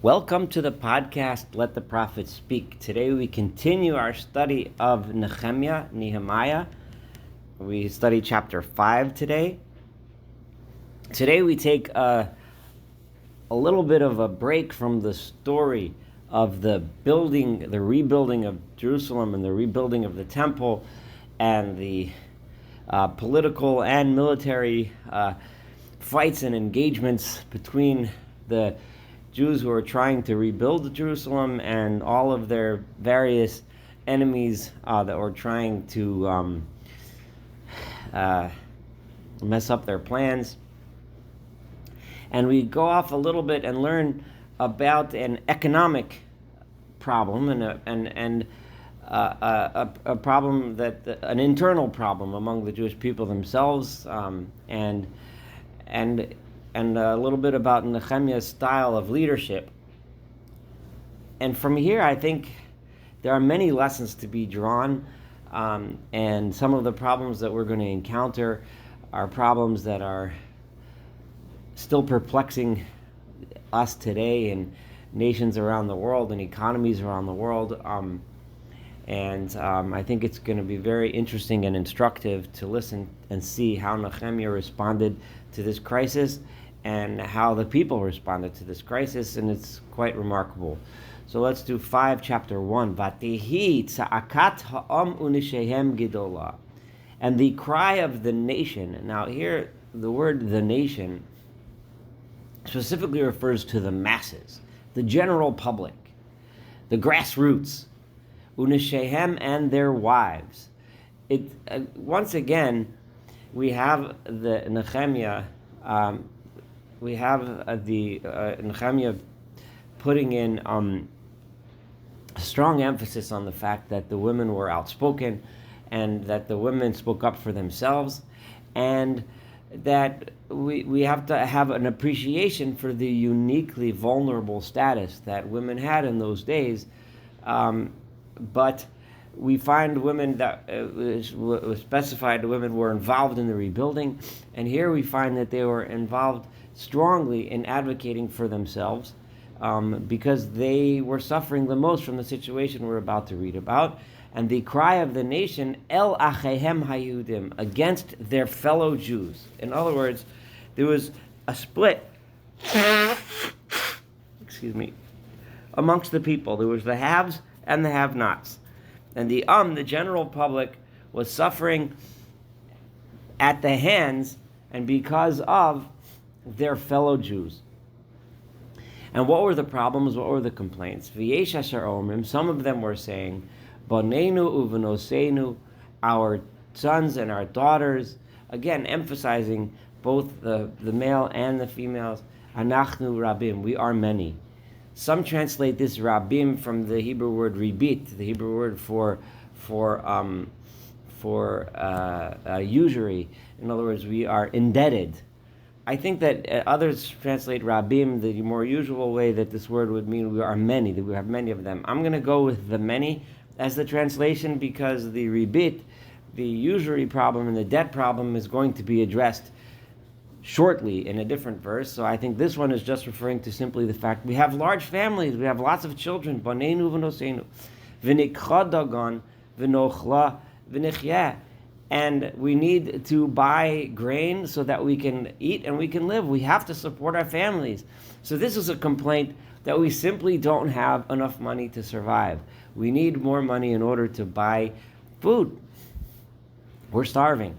Welcome to the podcast, Let the Prophet Speak. Today we continue our study of Nehemiah. We study chapter 5 today. Today we take a little bit of a break from the story of the rebuilding of Jerusalem and the rebuilding of the temple and the political and military fights and engagements between the Jews who are trying to rebuild Jerusalem and all of their various enemies that were trying to mess up their plans. And we go off a little bit and learn about an economic problem and a problem an internal problem among the Jewish people themselves, and a little bit about Nehemiah's style of leadership. And from here, I think there are many lessons to be drawn, and some of the problems that we're going to encounter are problems that are still perplexing us today in nations around the world and economies around the world. I think it's going to be very interesting and instructive to listen and see how Nehemiah responded to this crisis and how the people responded to this crisis, and it's quite remarkable. So let's do 5, chapter 1. Vatihi tza'akat ha'am unishehem gidola. And the cry of the nation. Now here, the word the nation specifically refers to the masses, the general public, the grassroots, unishehem and their wives. Once again, we have the Nehemiah. We have Nehemiah putting in strong emphasis on the fact that the women were outspoken and that the women spoke up for themselves, and that we have to have an appreciation for the uniquely vulnerable status that women had in those days. But we find women that was specified, women were involved in the rebuilding, and here we find that they were involved strongly in advocating for themselves, because they were suffering the most from the situation we're about to read about. And the cry of the nation, El Achehem Hayudim, against their fellow Jews. In other words, there was a split, amongst the people. There was the haves and the have-nots. And the general public, was suffering at the hands and because of their fellow Jews. And what were the problems? What were the complaints? V'yesh asher omrim, some of them were saying, Bonenu uvenosenu, our sons and our daughters, again emphasizing both the male and the females, Anachnu rabim, we are many. Some translate this rabim from the Hebrew word ribit, the Hebrew word for usury. In other words, we are indebted. I think that others translate rabim the more usual way, that this word would mean we are many, that we have many of them. I'm going to go with the many as the translation, because the ribit, the usury problem and the debt problem, is going to be addressed shortly in a different verse. So I think this one is just referring to simply the fact we have large families, we have lots of children, Bonenu v'nosenu, v'nikcha dagon, v'nochla, v'nichyeh. And we need to buy grain so that we can eat and we can live. We have to support our families. So this is a complaint that we simply don't have enough money to survive. We need more money in order to buy food. We're starving.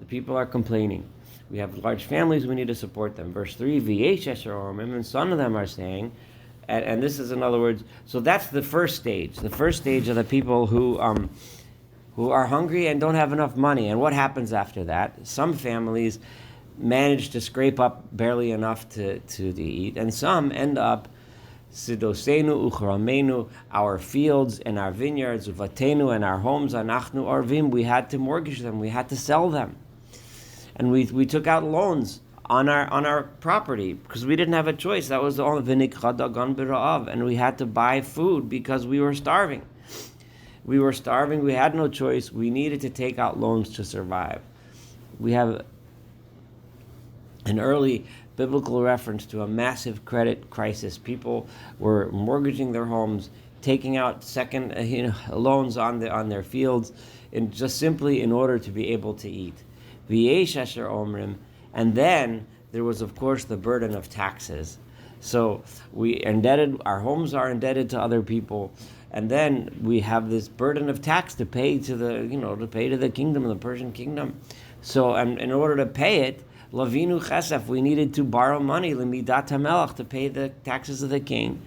The people are complaining. We have large families, we need to support them. Verse 3, V'yesh asher omrim, and some of them are saying, and this is in other words, so that's the first stage. The first stage of the people who are hungry and don't have enough money. And what happens after that? Some families manage to scrape up barely enough to eat, and some end up Sidosenu uchramenu, our fields and our vineyards, uvatenu and our homes, anachnu arvim, we had to mortgage them, we had to sell them. And we took out loans on our property because we didn't have a choice. That was the only v'nikcha dagan b'ra'av, and we had to buy food because we were starving. We were starving, we had no choice, we needed to take out loans to survive. We have an early biblical reference to a massive credit crisis. People were mortgaging their homes, taking out second loans on their fields, and just simply in order to be able to eat. V'yesh asher omrim, and then there was, of course, the burden of taxes. So our homes are indebted to other people, and then we have this burden of tax to pay to the kingdom, the Persian kingdom. So, and in order to pay it, lavinu chesef, we needed to borrow money, lemidat hamelach, to pay the taxes of the king,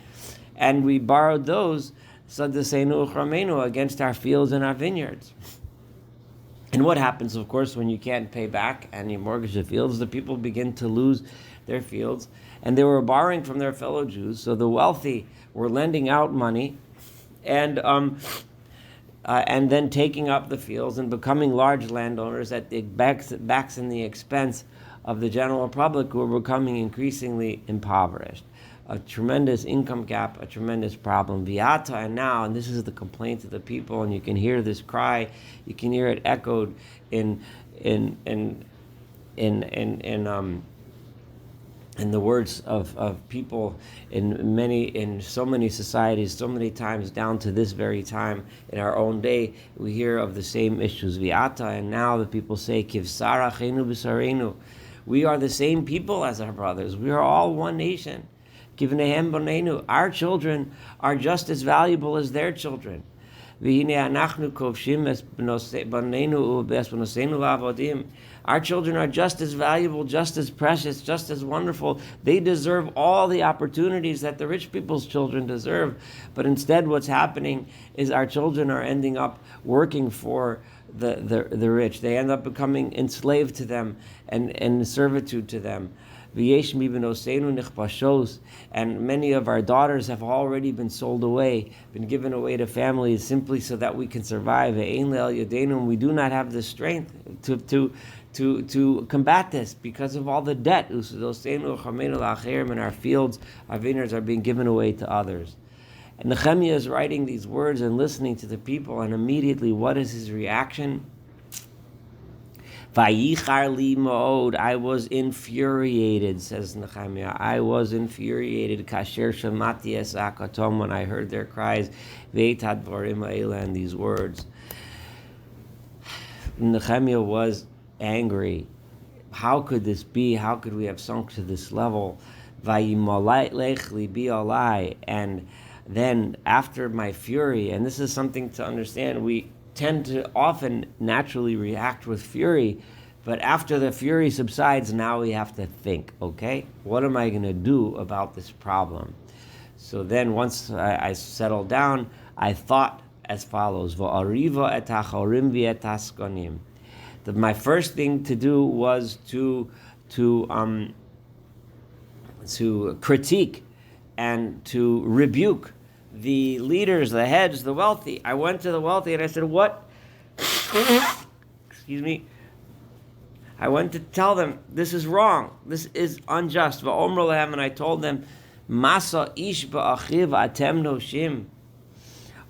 and we borrowed those sadasenu uchramenu, against our fields and our vineyards. And what happens, of course, when you can't pay back and you mortgage the fields? The people begin to lose their fields, and they were borrowing from their fellow Jews. So the wealthy were lending out money, and then taking up the fields and becoming large landowners at the backs in the expense of the general public, who were becoming increasingly impoverished. A tremendous income gap, a tremendous problem. Viata, and now, and this is the complaint of the people, and you can hear this cry, you can hear it echoed in the words of people in so many societies, so many times, down to this very time in our own day. We hear of the same issues. Viata, and now the people say, Kivsara chenu b'sarenu. We are the same people as our brothers. We are all one nation. Kivnehem bonenu. Our children are just as valuable as their children. Our children are just as valuable, just as precious, just as wonderful. They deserve all the opportunities that the rich people's children deserve. But instead, what's happening is our children are ending up working for the rich. They end up becoming enslaved to them and in servitude to them. And many of our daughters have already been sold away, been given away to families simply so that we can survive. We do not have the strength to combat this because of all the debt. And our fields, our vineyards are being given away to others. And Nehemiah is writing these words and listening to the people, and immediately, what is his reaction? Vayichar li ma'od, I was infuriated, says Nehemiah. I was infuriated. Kasher shamati es akatom, when I heard their cries. Ve'etad dvarim ha'ela, and these words. Nehemiah was angry. How could this be? How could we have sunk to this level? Vayimalech libi alai, and then after my fury, and this is something to understand, we tend to often naturally react with fury, but after the fury subsides, now we have to think, okay, what am I going to do about this problem? So then once I settled down, I thought as follows: V'ariva et hachorim v'et haskonim. That my first thing to do was to critique and to rebuke the leaders, the heads, the wealthy. I went to the wealthy and I said, what? Excuse me. I went to tell them, this is wrong. This is unjust. V'omru lahem, and I told them, Masa ish ba'achiv atem noshim.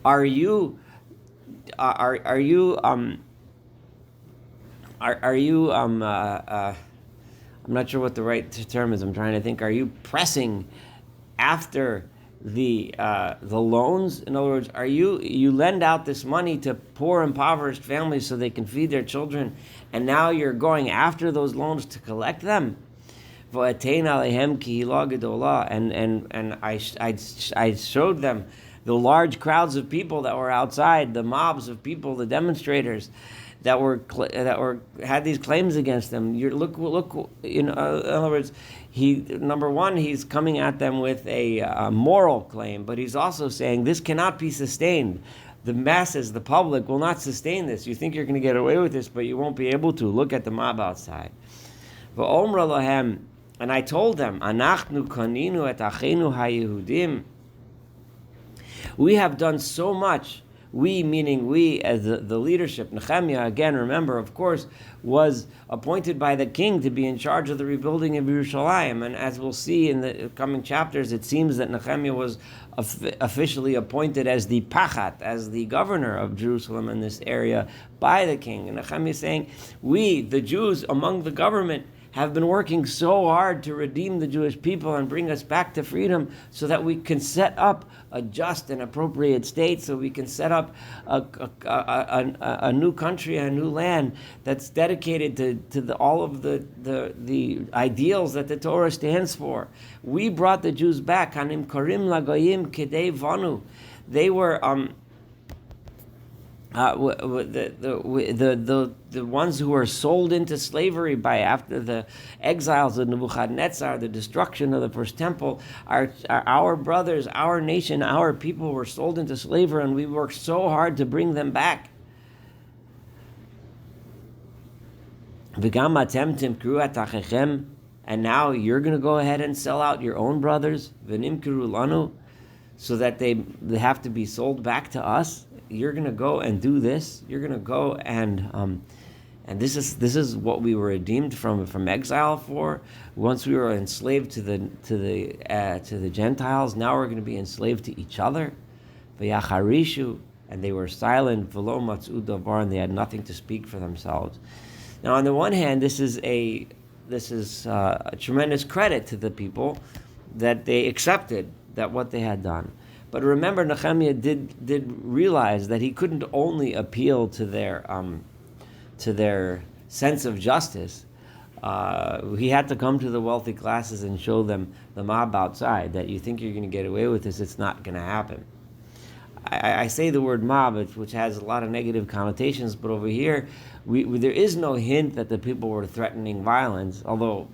I'm not sure what the right term is. I'm trying to think. Are you pressing after the loans? In other words, are you lend out this money to poor, impoverished families so they can feed their children, and now you're going after those loans to collect them? And I showed them the large crowds of people that were outside, the mobs of people, the demonstrators that had these claims against them. Look. In other words, he's coming at them with a moral claim, but he's also saying this cannot be sustained. The masses, the public, will not sustain this. You think you're going to get away with this, but you won't be able to. Look at the mob outside. V'omra lahem, and I told them, Anachnu kaninu et achenu haYehudim. We have done so much. We, meaning we as the leadership. Nehemiah, again, remember, of course, was appointed by the king to be in charge of the rebuilding of Yerushalayim. And as we'll see in the coming chapters, it seems that Nehemiah was officially appointed as the pachat, as the governor of Jerusalem in this area by the king. And Nehemiah is saying, we, the Jews among the government, have been working so hard to redeem the Jewish people and bring us back to freedom so that we can set up a just and appropriate state, so we can set up a new country, a new land that's dedicated to all of the ideals that the Torah stands for. We brought the Jews back. Hanim karim lagoyim kedei vanu. They were the ones who were sold into slavery after the exiles of Nebuchadnezzar, the destruction of the first temple. Our brothers, our nation, our people were sold into slavery, and we worked so hard to bring them back. And now you're going to go ahead and sell out your own brothers, so that they have to be sold back to us. You're going to go and do this. You're going to go and this is what we were redeemed from exile for. Once we were enslaved to the Gentiles, now we're going to be enslaved to each other. V'yacharishu, and they were silent. V'lo matzu davar, and they had nothing to speak for themselves. Now, on the one hand, this is a tremendous credit to the people that they accepted that what they had done. But remember, Nehemiah did realize that he couldn't only appeal to their sense of justice. He had to come to the wealthy classes and show them the mob outside that you think you're going to get away with this, it's not going to happen. I say the word mob, which has a lot of negative connotations, but over here, there is no hint that the people were threatening violence, although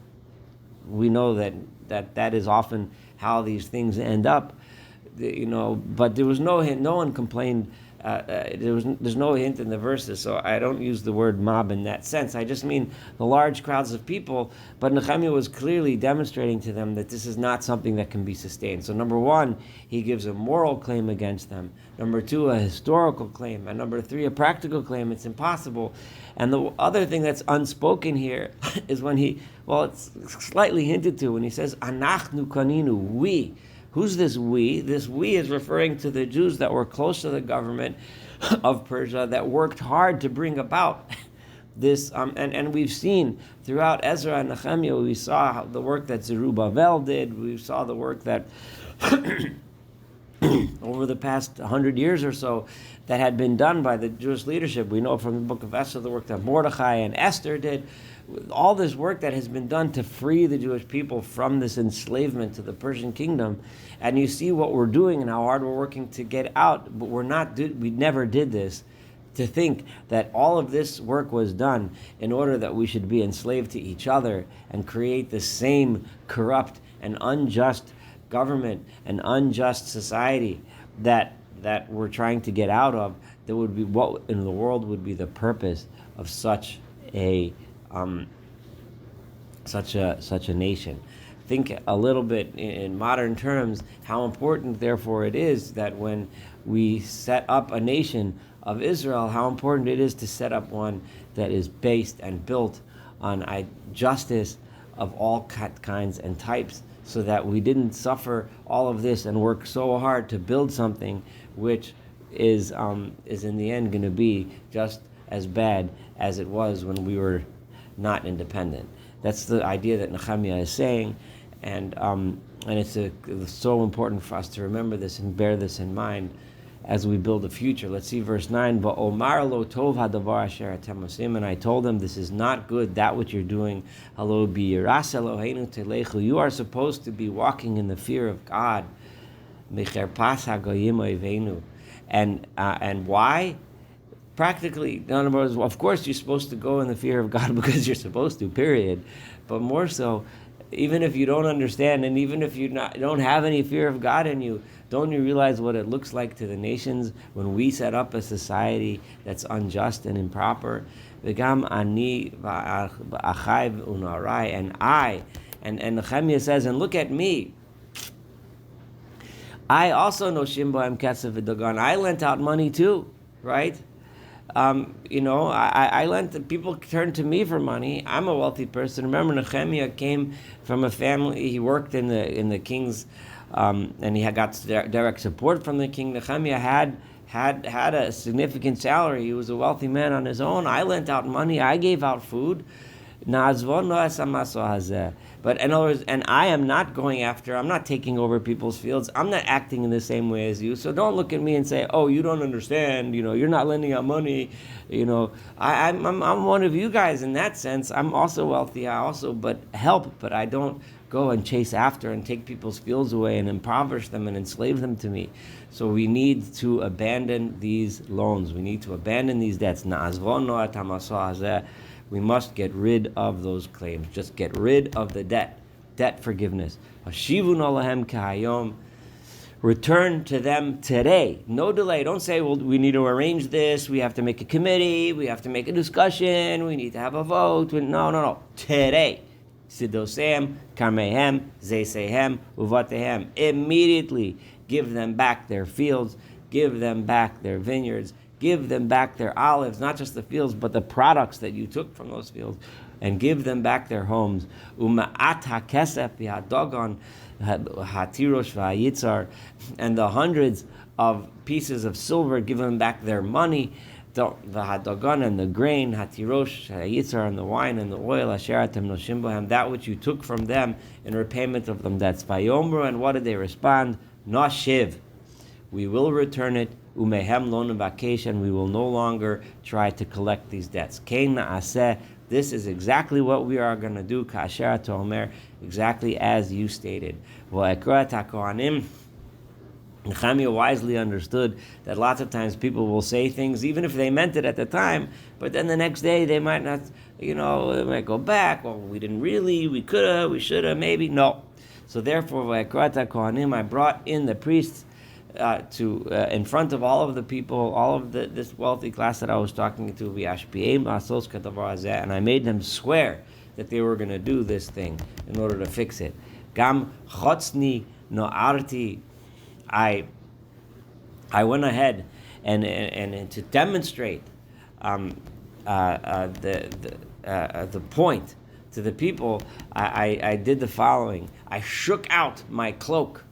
we know that is often how these things end up. But there was no hint. No one complained. There's no hint in the verses, so I don't use the word mob in that sense. I just mean the large crowds of people. But Nehemiah was clearly demonstrating to them that this is not something that can be sustained. So number one, he gives a moral claim against them. Number two, a historical claim. And number three, a practical claim. It's impossible. And the other thing that's unspoken here is when it's slightly hinted to when he says, Anachnu kaninu, we. Who's this we? This we is referring to the Jews that were close to the government of Persia, that worked hard to bring about this. And we've seen throughout Ezra and Nehemiah, we saw the work that Zerubbabel did. We saw the work that over the past 100 years or so that had been done by the Jewish leadership. We know from the book of Esther the work that Mordechai and Esther did. All this work that has been done to free the Jewish people from this enslavement to the Persian kingdom, and you see what we're doing and how hard we're working to get out. But we never did this to think that all of this work was done in order that we should be enslaved to each other and create the same corrupt and unjust government and unjust society that we're trying to get out of. That would be what in the world would be the purpose of such a nation. Think a little bit in modern terms how important therefore it is that when we set up a nation of Israel, how important it is to set up one that is based and built on justice of all kinds and types, so that we didn't suffer all of this and work so hard to build something which is in the end going to be just as bad as it was when we were not independent. That's the idea that Nehemiah is saying, and it's so important for us to remember this and bear this in mind as we build a future. Let's see verse 9. Va'omar lo tov hadavar asher atem osim, and I told them, this is not good, that which you're doing. Halo biyiras Eloheinu telechu. You are supposed to be walking in the fear of God. Mecherpas hagoyim oivenu. And why? Practically, in other words, of course you're supposed to go in the fear of God because you're supposed to, period. But more so, even if you don't understand, and even if you don't have any fear of God in you, don't you realize what it looks like to the nations when we set up a society that's unjust and improper? V'gam ani v'achai v'unarai, and Nehemiah says, and look at me. I also know Shimba Kesef v'Dagan. I lent out money too, right? I lent. People turned to me for money. I'm a wealthy person. Remember, Nehemiah came from a family. He worked in the king's, and he got direct support from the king. Nehemiah had a significant salary. He was a wealthy man on his own. I lent out money. I gave out food. But in other words, and I am not going after, I'm not taking over people's fields. I'm not acting in the same way as you. So don't look at me and say, oh, you don't understand. You're not lending out money. I'm one of you guys in that sense. I'm also wealthy. I also, but help, but I don't go and chase after and take people's fields away and impoverish them and enslave them to me. So we need to abandon these loans. We need to abandon these debts. We must get rid of those claims. Just get rid of the debt forgiveness. Return to them today. No delay. Don't say, well, we need to arrange this. We have to make a committee. We have to make a discussion. We need to have a vote. No. Today. Sidosehem, Karmehem, Zesehem, Uvatehem. Immediately give them back their fields. Give them back their vineyards. Give them back their olives, not just the fields, but the products that you took from those fields, and give them back their homes. Uma'at hakesef v'hadogon hatirosh v'hayitzar, and the hundreds of pieces of silver, give them back their money, the hadogon and the grain, hatirosh v'hayitzar, and the wine and the oil, asher atem noshim bohem, that which you took from them in repayment of them. That's vayomru, and what did they respond? Noshiv, we will return it. Umehem lon vacation, we will no longer try to collect these debts. Kein na'aseh, this is exactly what we are going to do. Kasher tomer, exactly as you stated. V'ekrat hakohanim. Nehemiah wisely understood that lots of times people will say things, even if they meant it at the time, but then the next day they might not, they might go back. Well, we didn't really, we coulda, we shoulda, maybe. No. So therefore, v'ekrat hakohanim, I brought in the priests in front of all of the people, all of this wealthy class that I was talking to, and I made them swear that they were going to do this thing in order to fix it. Gam chotsni no'arti, I went ahead and to demonstrate the point to the people, I did the following. I shook out my cloak.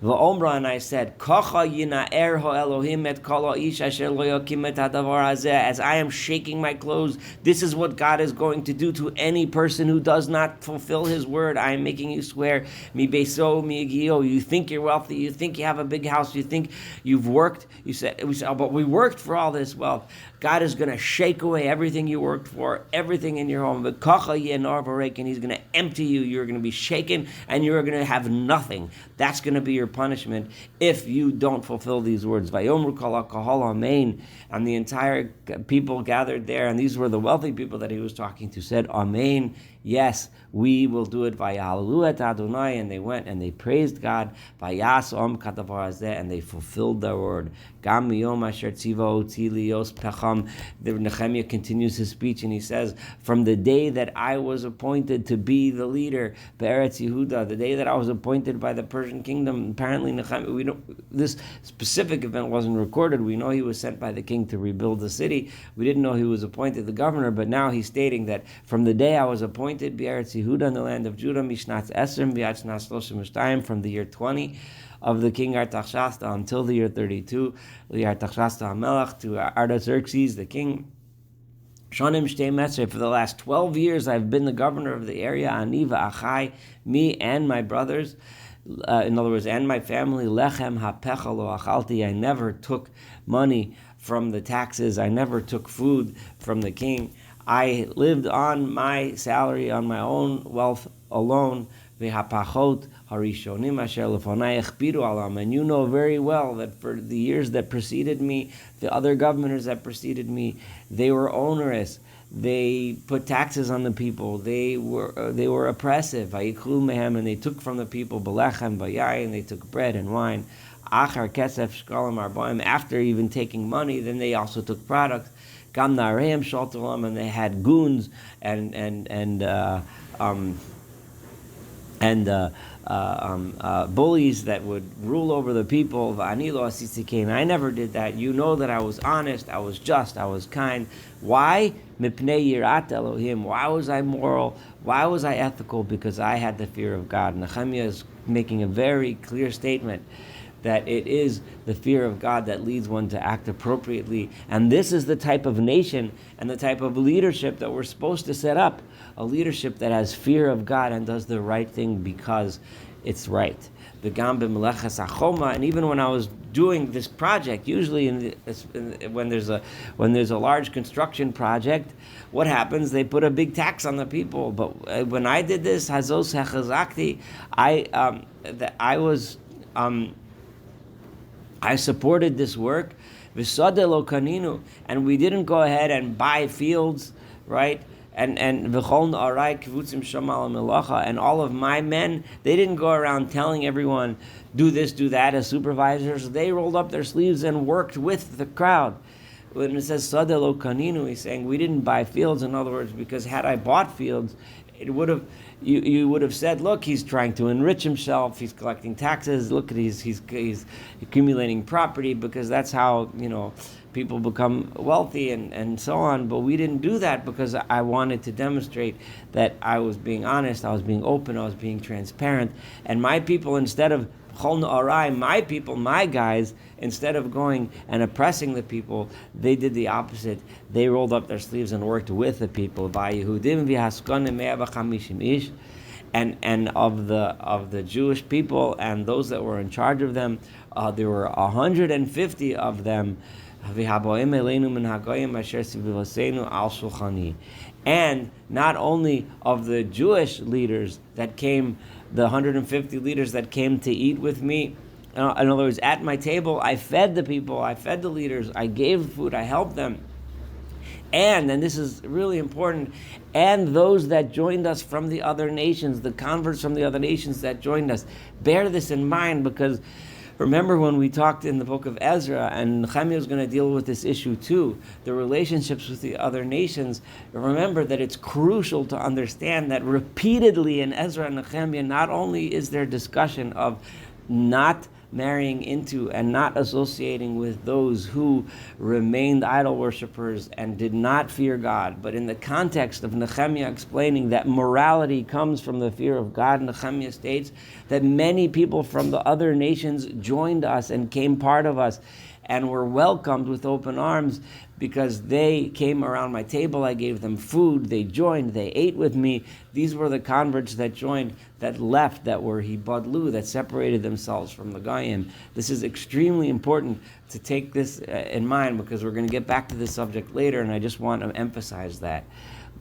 V'omra, and I said, Kocha yina'er ha'Elohim et kol ha'ish asher lo yakim et hadavar hazeh. As I am shaking my clothes, this is what God is going to do to any person who does not fulfill His word. I am making you swear, mi beso mi igio. You think you're wealthy, you think you have a big house, you think you've worked. We said, oh, but we worked for all this wealth. God is going to shake away everything you worked for, everything in your home. And He's going to empty you. You're going to be shaken, and you're going to have nothing. That's going to be your punishment if you don't fulfill these words. Vayomru kol ha'kahal amen. And the entire people gathered there, and these were the wealthy people that he was talking to, said, Amen. Yes, we will do it. Vayahalu et Adonai, and they went and they praised God. Vayasom kadavar hazeh, and they fulfilled their word. Gam miyom asher tziva oti lios pecham. Nehemiah continues his speech and he says, from the day that I was appointed to be the leader, Be'eretz Yehuda, the day that I was appointed by the Persian kingdom, apparently Nehemiah, this specific event wasn't recorded. We know he was sent by the king to rebuild the city. We didn't know he was appointed the governor, but now he's stating that from the day I was appointed Be'eretz Yehuda in the land of Judah, Mishnat Esrim v'yad Shnas Shloshim V'shtayim, from the year 20 of the king Artaxerxes until the year 32, the Artaxerxes HaMelech to Artaxerxes the king. Shonim Shtei Metzrei, for the last 12 years I've been the governor of the area, Ani v'achai, me and my brothers, in other words, and my family, Lechem ha'pecha lo achalti, I never took money from the taxes, I never took food from the king. I lived on my salary, on my own wealth alone. V'hapachot harishonim asher lefonai echpiru alam. And you know very well that for the years that preceded me, the other governors that preceded me, they were onerous. They put taxes on the people. They were oppressive. Vayiklu mehem, and they took from the people belechem bayai, and they took bread and wine. Achar kesef shkalim arbaim. After even taking money, then they also took products. Gam nareim shaltalam, and they had goons and bullies that would rule over the people. V'ani lo asisi kein. I never did that. You know that I was honest, I was just, I was kind. Why? Mipnei yirat Elohim. Why was I moral? Why was I ethical? Because I had the fear of God. Nehemiah is making a very clear statement. that it is the fear of God that leads one to act appropriately. And this is the type of nation and the type of leadership that we're supposed to set up, a leadership that has fear of God and does the right thing because it's right. And even when I was doing this project, usually when there's a large construction project, what happens? They put a big tax on the people. But when I did this, I supported this work, and we didn't go ahead and buy fields, right? And all of my men, they didn't go around telling everyone, do this, do that, as supervisors. They rolled up their sleeves and worked with the crowd. When it says Sada lo kaninu, he's saying we didn't buy fields. In other words, because had I bought fields, it would have you would have said, look, he's trying to enrich himself. He's collecting taxes. Look at he's accumulating property, because that's how people become wealthy and so on. But we didn't do that because I wanted to demonstrate that I was being honest, I was being open, I was being transparent. And my people, instead of my people, my guys, instead of going and oppressing the people, they did the opposite. They rolled up their sleeves and worked with the people. And of the Jewish people and those that were in charge of them, there were 150 of them. And not only of the Jewish leaders that came, the 150 leaders that came to eat with me, in other words, at my table, I fed the people, I fed the leaders, I gave food, I helped them. And this is really important, and those that joined us from the other nations, the converts from the other nations that joined us. Bear this in mind, because remember when we talked in the book of Ezra, and Nehemiah is going to deal with this issue too, the relationships with the other nations. Remember that it's crucial to understand that repeatedly in Ezra and Nehemiah, not only is there discussion of not marrying into and not associating with those who remained idol worshippers and did not fear God, but in the context of Nehemiah explaining that morality comes from the fear of God, Nehemiah states that many people from the other nations joined us and came part of us and were welcomed with open arms, because they came around my table, I gave them food, they joined, they ate with me. These were the converts that joined, that left, that were hibadlu, that separated themselves from the Goyim. This is extremely important to take this in mind, because we're going to get back to this subject later, and I just want to emphasize that.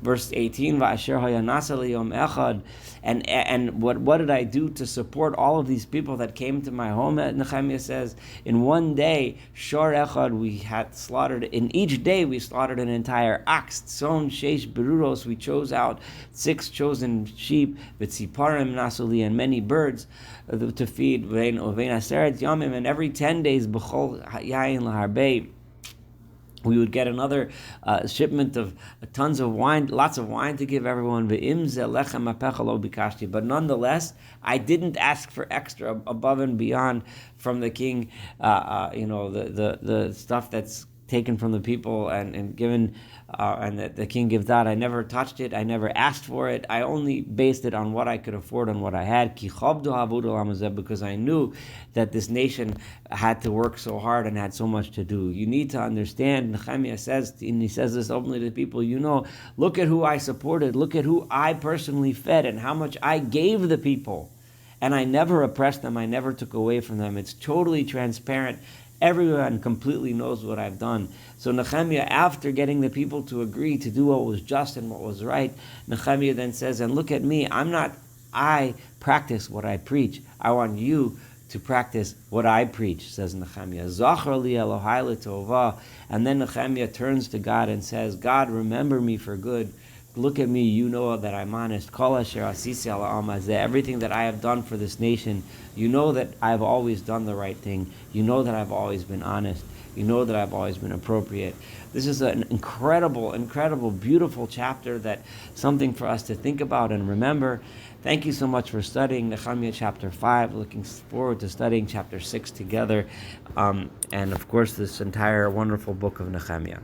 Verse 18, and what did I do to support all of these people that came to my home? Nehemiah says, in one day, shor echad, we had slaughtered, in each day we slaughtered an entire ox, tzon sheish beruros, we chose out 6 chosen sheep, v'tziparim nasuli, and many birds to feed, and every 10 days, b'chol yayin laharbei, we would get another shipment of tons of wine, lots of wine to give everyone. But nonetheless, I didn't ask for extra above and beyond from the king. The stuff that's taken from the people and given, and that the king gives out. I never touched it. I never asked for it. I only based it on what I could afford, on what I had. Because I knew that this nation had to work so hard and had so much to do. You need to understand, Nehemiah says, and he says this openly to people, look at who I supported, look at who I personally fed and how much I gave the people. And I never oppressed them, I never took away from them. It's totally transparent. Everyone completely knows what I've done. So Nehemiah, after getting the people to agree to do what was just and what was right, Nehemiah then says, and look at me, I practice what I preach. I want you to practice what I preach, says Nehemiah. Zachar li Elohai l'tovah. And then Nehemiah turns to God and says, God, remember me for good. Look at me, you know that I'm honest. Kol asher asisi ala amazeh. Everything that I have done for this nation, you know that I've always done the right thing. You know that I've always been honest. You know that I've always been appropriate. This is an incredible, incredible, beautiful chapter, that something for us to think about and remember. Thank you so much for studying Nehemiah chapter 5. Looking forward to studying chapter 6 together. And of course, this entire wonderful book of Nehemiah.